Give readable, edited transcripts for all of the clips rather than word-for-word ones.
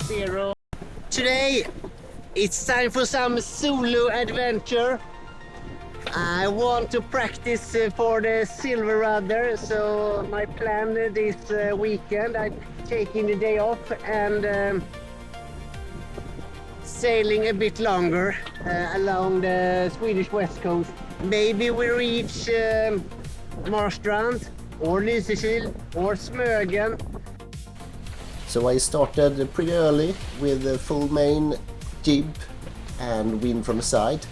0. Today it's time for some solo adventure. I want to practice for the silver rudder, so my plan this weekend, I'm taking the day off and sailing a bit longer along the Swedish west coast. Maybe we reach Marstrand or Lysekil or Smögen. So I started pretty early with a full main jib and wind from the side.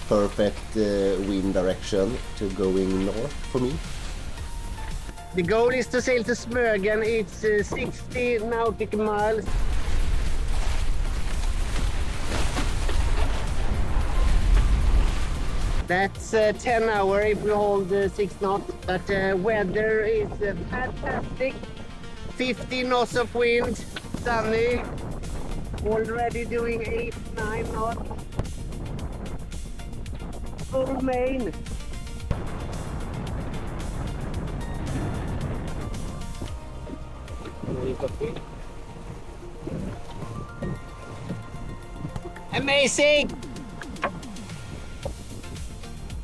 Perfect wind direction to going north for me. The goal is to sail to Smögen. It's 60 nautical miles. That's 10 hours if we hold 6 knots, but weather is fantastic. 50 knots of wind, sunny, already doing 8-9 knots. Full main. Amazing!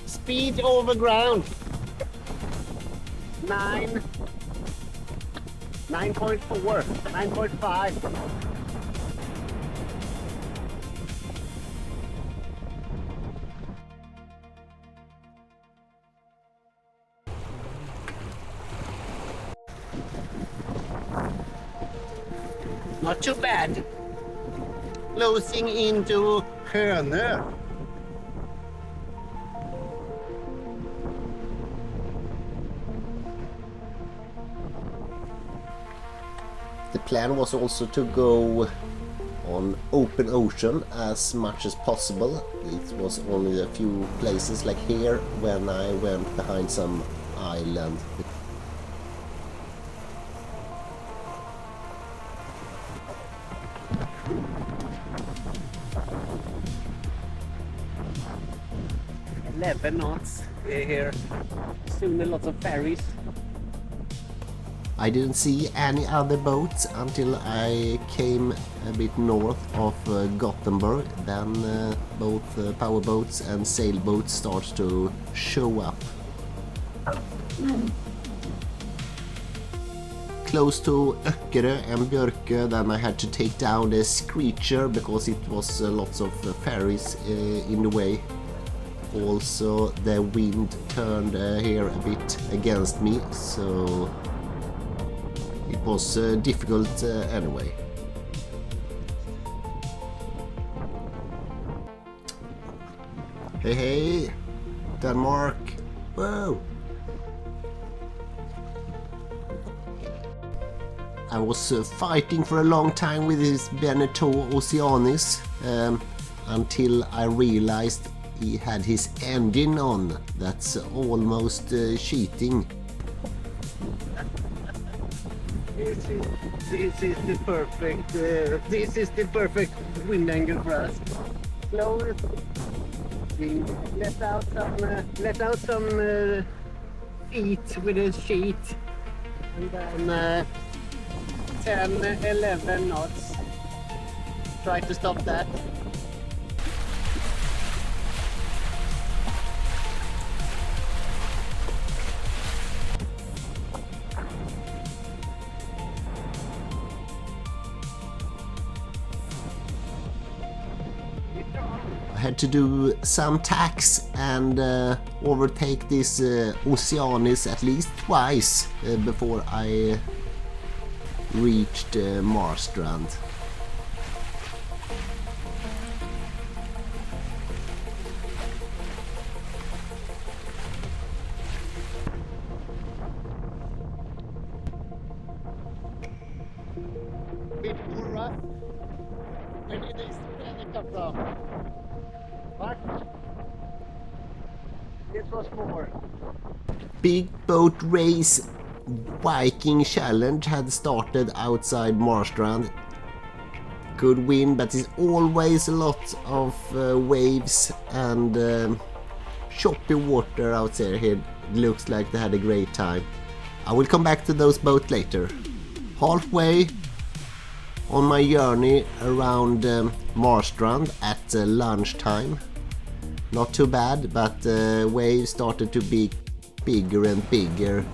Speed over ground. 9.4, 9.5. Not too bad. Closing into Hönö. The plan was also to go on open ocean as much as possible. It was only a few places like here when I went behind some island. Knots here. Soon a lot of ferries. I didn't see any other boats until I came a bit north of Gothenburg. Then both powerboats and sailboats start to show up. Close to Öckerö and Björkö, then I had to take down the Screecher because it was lots of ferries in the way. Also the wind turned here a bit against me, so it was difficult anyway. Hey, hey, Denmark! Whoa! I was fighting for a long time with this Beneteau Oceanis until I realized he had his engine on. That's almost cheating. This is the perfect wind angle for us. Close. Let out some feet with a sheet, and then 10-11 knots. Try to stop that. I had to do some tacks and overtake this Oceanis at least twice before I reached Marstrand. Bit more rough. Where did this come from? What? This was more. Big boat race Viking challenge had started outside Marstrand. Good wind, but it's always a lot of waves and choppy water out there. Here looks like they had a great time. I will come back to those boats later. Halfway, on my journey around Marstrand at lunchtime. Not too bad, but the waves started to be bigger and bigger.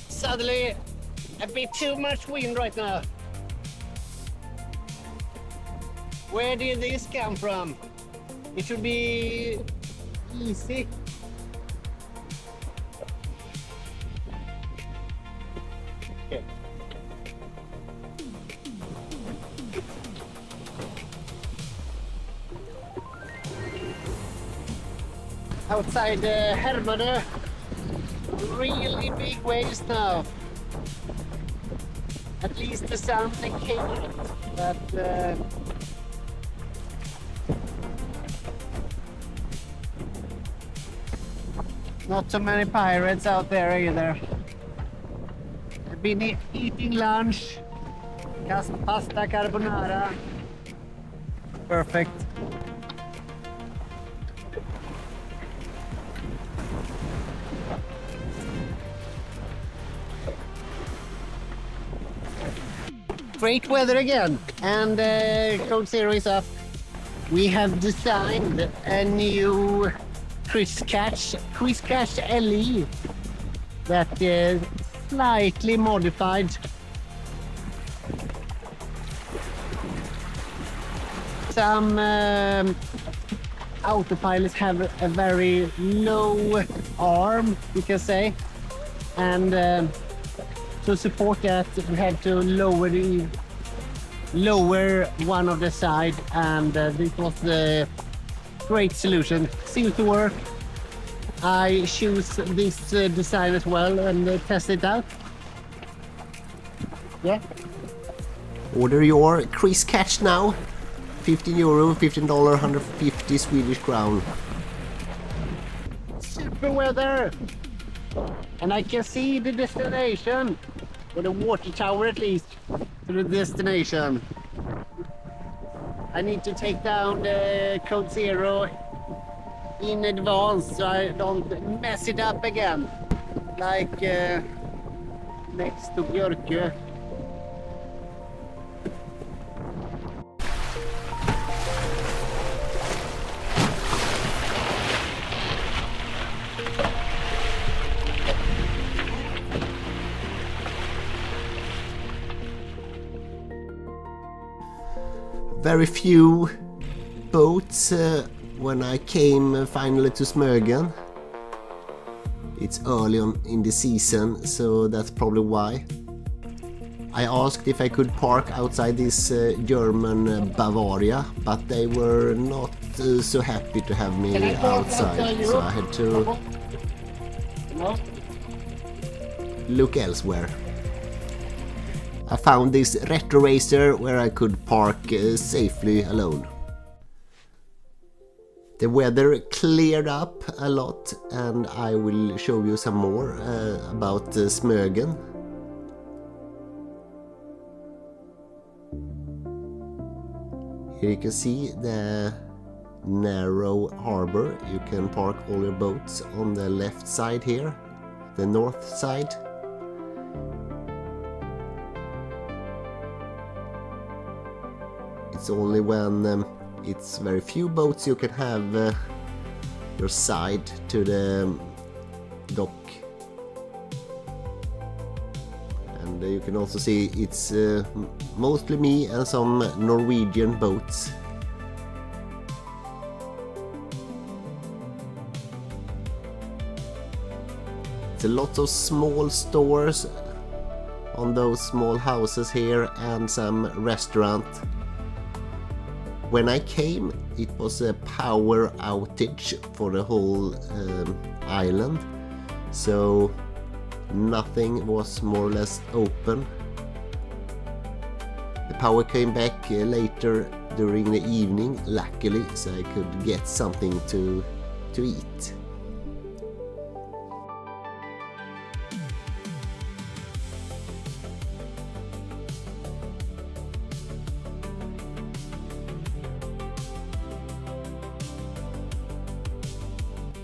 Suddenly, a bit too much wind right now. Where did this come from? It should be easy. Okay. Outside Hermane, really big waves now. At least the sun came out, but not so many pirates out there either. I've been eating lunch, pasta carbonara. Perfect. Great weather again, and Code Zero is up. We have designed a new ChrisCatch LE that is slightly modified. Some autopilots have a very low arm, you can say, and to support that we had to lower one of the side, and this was the great solution. Seems to work. I choose this design as well and test it out. Yeah. Order your ChrisCatch now. €15, $15, 150 Swedish crown. Super weather! And I can see the destination, or the water tower at least, to the destination. I need to take down the Code Zero in advance so I don't mess it up again, like next to Björkö. Very few boats when I came finally to Smögen. It's early on in the season, so that's probably why. I asked if I could park outside this German Bavaria, but they were not so happy to have me outside, so I had to look elsewhere. I found this retro racer where I could park safely alone. The weather cleared up a lot, and I will show you some more about Smögen. Here you can see the narrow harbor. You can park all your boats on the left side here, the north side. It's only when it's very few boats you can have your side to the dock. And you can also see it's mostly me and some Norwegian boats. It's a lot of small stores on those small houses here and some restaurant. When I came, it was a power outage for the whole island, so nothing was more or less open. The power came back later during the evening, luckily, so I could get something to eat.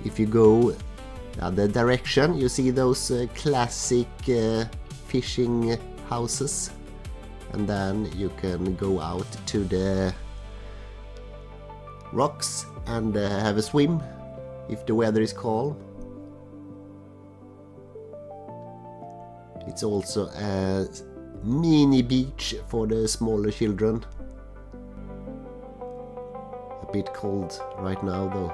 If you go the other direction you see those classic fishing houses, and then you can go out to the rocks and have a swim if the weather is calm. It's also a mini beach for the smaller children. A bit cold right now though.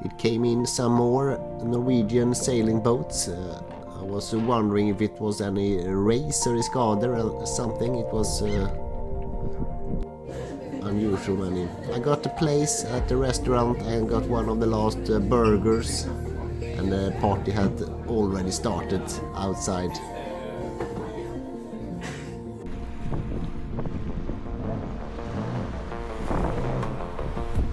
It came in some more Norwegian sailing boats. I was wondering if it was any race or skador or something. It was unusual many. I got a place at the restaurant and got one of the last burgers, and the party had already started outside.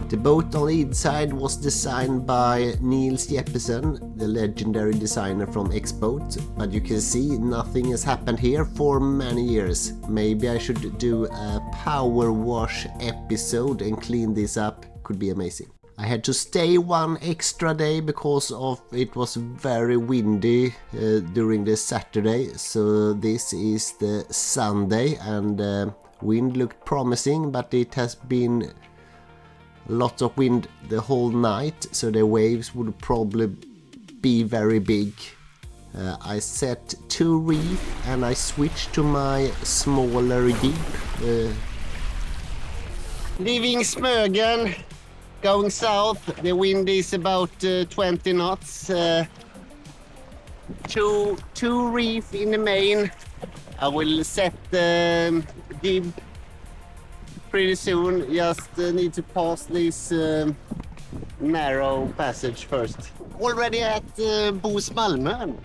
The boat on the inside was designed by Niels Jeppesen, the legendary designer from X-Boat, but you can see nothing has happened here for many years. Maybe I should do a power wash episode and clean this up, could be amazing. I had to stay one extra day because of it was very windy during the Saturday, so this is the Sunday, and wind looked promising, but it has been lots of wind the whole night, so the waves would probably be very big. I set 2 reef and I switched to my smaller jeep. Leaving Smögen, going south. The wind is about 20 knots. Two reef in the main. I will set the jib pretty soon. Just need to pass this narrow passage first. Already at Smögen.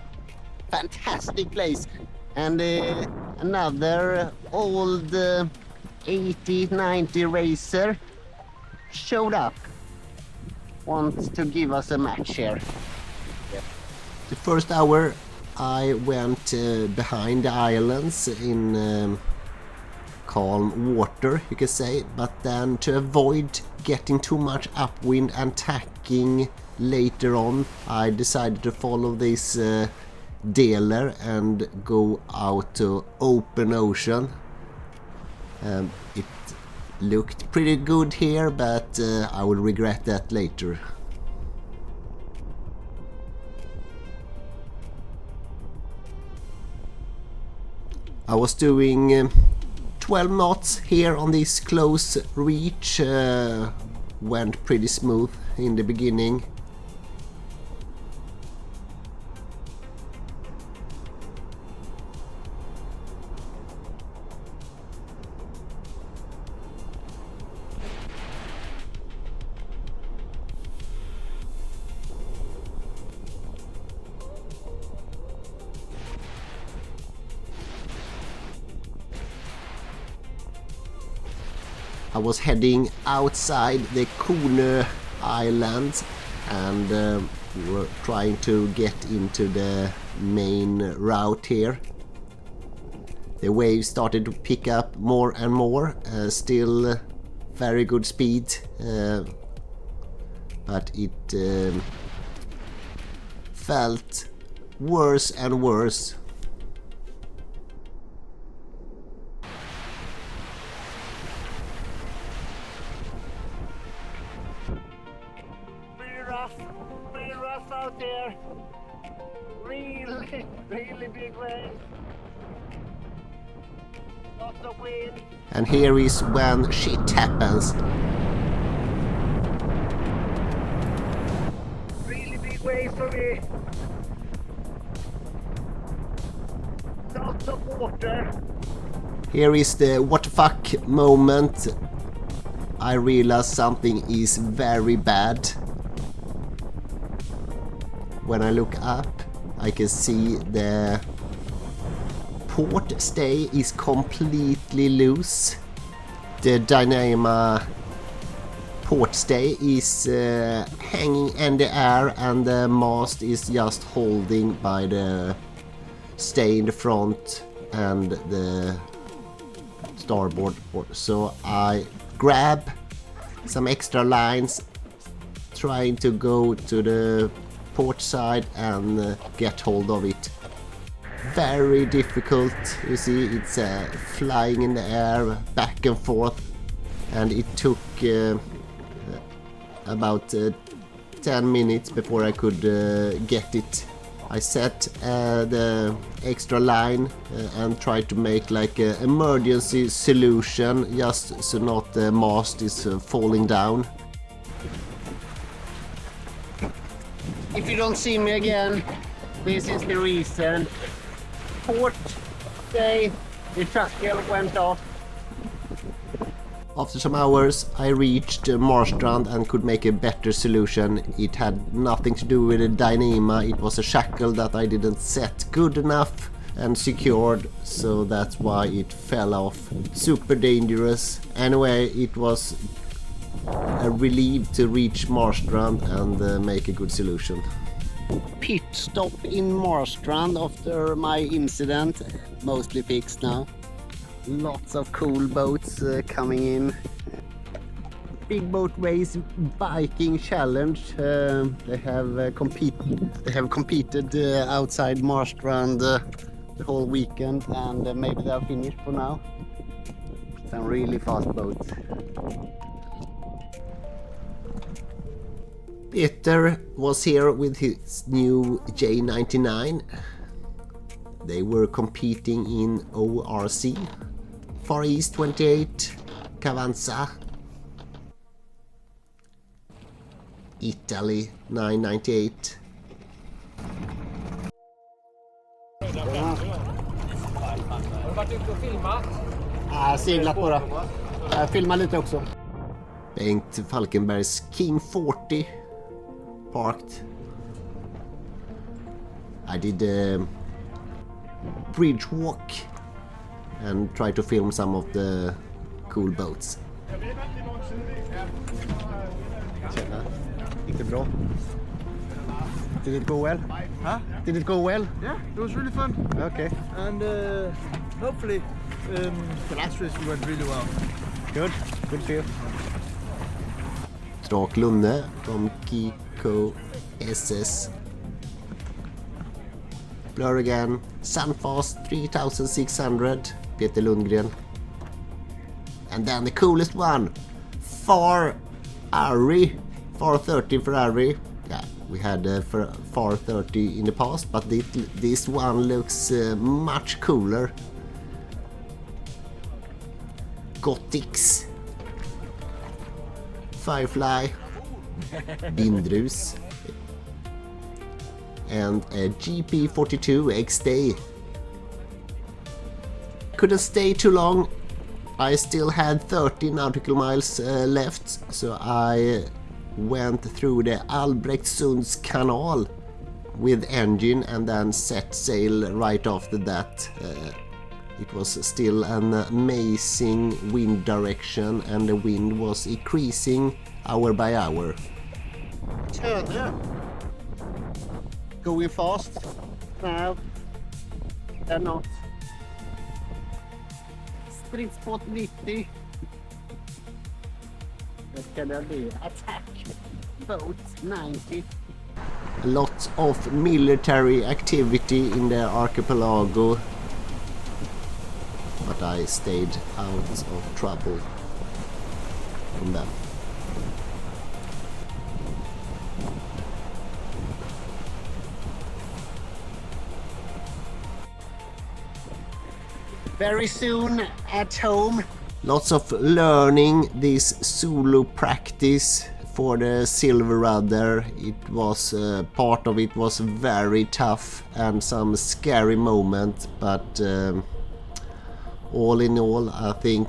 Fantastic place. And another old 80-90 racer showed up. Wants to give us a match here. The first hour I went behind the islands in calm water, you could say, but then to avoid getting too much upwind and tacking later on, I decided to follow this dealer and go out to open ocean. It looked pretty good here, but I will regret that later. I was doing 12 knots here on this close reach. Went pretty smooth in the beginning. I was heading outside the Kone Island, and we were trying to get into the main route here. The waves started to pick up more and more, still very good speed, but it felt worse and worse. Pretty rough out there. Really big waves. Lots of wind. And here is when shit happens. Really big waves for me. Lots of water. Here is the what the fuck moment. I realize something is very bad. When I look up, I can see the port stay is completely loose. The dynamo port stay is hanging in the air and the mast is just holding by the stay in the front and the starboard. So I grab some extra lines, trying to go to the port side and get hold of it. Very difficult, you see, it's flying in the air back and forth, and it took about 10 minutes before I could get it. I set the extra line and tried to make like an emergency solution just so not the mast is falling down. If you don't see me again, this is the reason. Port stay, the shackle went off. After some hours I reached Marstrand and could make a better solution. It had nothing to do with the Dyneema, it was a shackle that I didn't set good enough and secured, so that's why it fell off. Super dangerous. Anyway, it was a relief to reach Marstrand and make a good solution. Pit stop in Marstrand after my incident, mostly fixed now. Lots of cool boats coming in. Big Boat Race Viking Challenge. They have competed outside Marstrand the whole weekend, and maybe they're finished for now. Some really fast boats. Peter was here with his new J99. They were competing in ORC, Far East 28, Cavanza, Italy 998. Har du varit ute och filmat? Seglat bara. Jag filmar lite också. Bengt Falkenbergs King 40 parked. I did a bridge walk and tried to film some of the cool boats. Tjena. Gick det bra? Did it go well? Huh? Did it go well? Yeah, it was really fun. Okay. And hopefully the last race went really well. Good. Good for you. Strak Lunde from Kiko SS. Blur again. Sunfast 3600, Peter Lundgren. And then the coolest one, Far 30 Ferrari. Yeah, we had Far 30 in the past, but this one looks much cooler. Gothics, Firefly, Bindrus, and a GP42 XD. Couldn't stay too long. I still had 30 nautical miles left, so I went through the Albrechtsunds Canal with engine and then set sail right after that. It was still an amazing wind direction and the wind was increasing hour by hour. Söder. Going fast. No, they're not. Stridsbåt 90. What can I be? Attack. Boat 90. A lot of military activity in the archipelago, but I stayed out of trouble from them. Very soon at home. Lots of learning this Zulu practice for the silver rudder. It was part of it was very tough and some scary moment, but all in all I think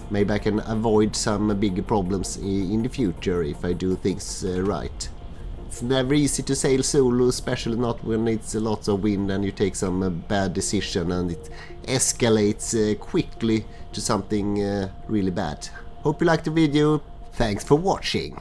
maybe I can avoid some bigger problems in the future if I do things right. It's never easy to sail solo, especially not when it's lots of wind and you take some bad decision and it escalates quickly to something really bad. Hope you liked the video. Thanks for watching.